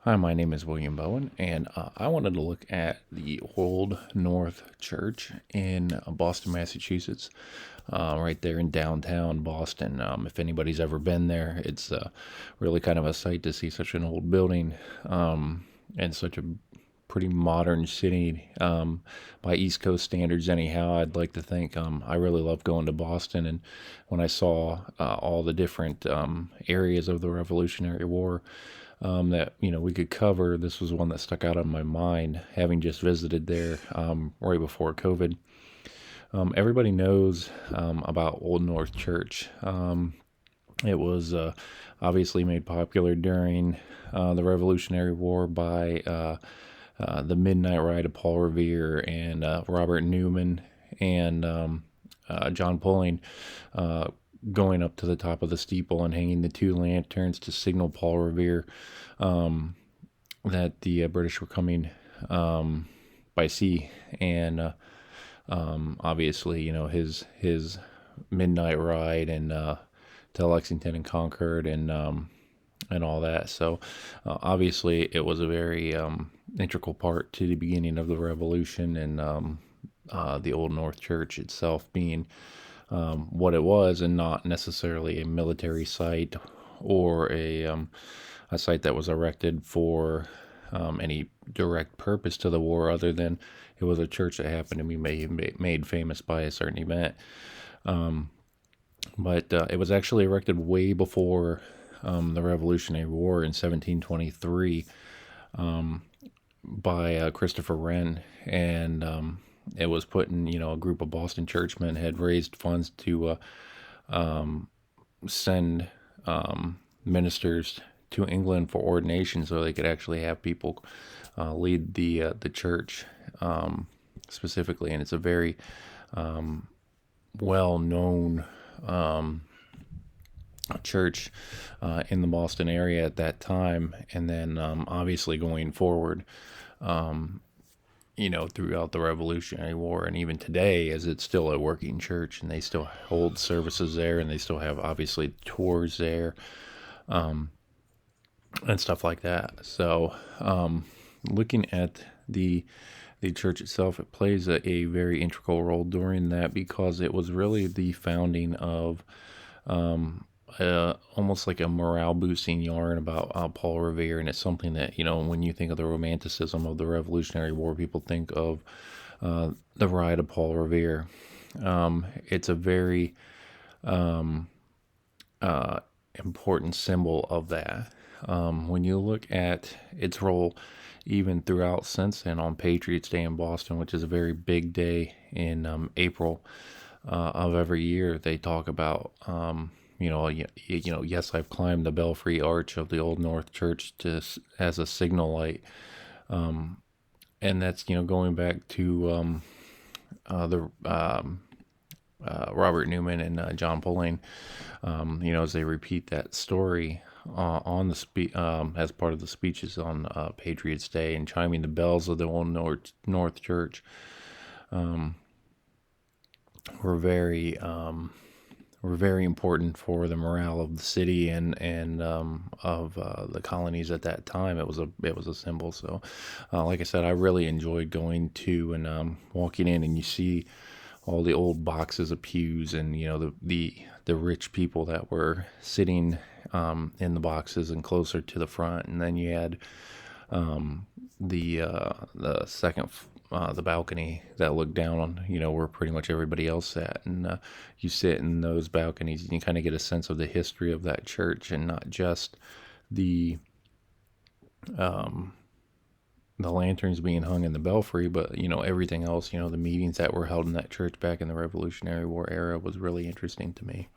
Hi, my name is William Bowin, and I wanted to look at the Old North Church in Boston, Massachusetts, right there in downtown Boston. If anybody's ever been there, it's really kind of a sight to see such an old building and such a pretty modern city by East Coast standards. Anyhow, I'd like to think I really love going to Boston, and when I saw all the different areas of the Revolutionary War that we could cover. This was one that stuck out in my mind, having just visited there right before COVID. Everybody knows about Old North Church. It was obviously made popular during the Revolutionary War by the Midnight Ride of Paul Revere and Robert Newman and John Pulling going up to the top of the steeple and hanging the two lanterns to signal Paul Revere that the British were coming by sea. And obviously, his midnight ride and to Lexington and Concord and all that. So obviously, it was a very integral part to the beginning of the Revolution, and the Old North Church itself being what it was, and not necessarily a military site or a site that was erected for any direct purpose to the war, other than it was a church that happened to be made famous by a certain event. But it was actually erected way before the Revolutionary War in 1723 by Christopher Wren, and it was put in, a group of Boston churchmen had raised funds to send ministers to England for ordination, so they could actually have people lead the church specifically. And it's a very well known church in the Boston area at that time. And then obviously going forward, throughout the Revolutionary War and even today, as it's still a working church, and they still hold services there, and they still have obviously tours there, and stuff like that. So looking at the church itself, it plays a very integral role during that, because it was really the founding of almost like a morale boosting yarn about Paul Revere. And it's something that, when you think of the romanticism of the Revolutionary War, people think of the ride of Paul Revere. It's a very important symbol of that. When you look at its role even throughout since then on Patriots Day in Boston, which is a very big day in April of every year, they talk about yes, I've climbed the belfry arch of the Old North Church as a signal light, and that's going back to the Robert Newman and John Pulling, as they repeat that story on the as part of the speeches on Patriots Day, and chiming the bells of the Old North Church were very important for the morale of the city and of the colonies at that time. It was a symbol. So, like I said, I really enjoyed going to and walking in, and you see all the old boxes of pews, and the rich people that were sitting in the boxes and closer to the front, and then you had the second the balcony that looked down on where pretty much everybody else sat, and you sit in those balconies and you kind of get a sense of the history of that church, and not just the lanterns being hung in the belfry, but everything else. The meetings that were held in that church back in the Revolutionary War era was really interesting to me.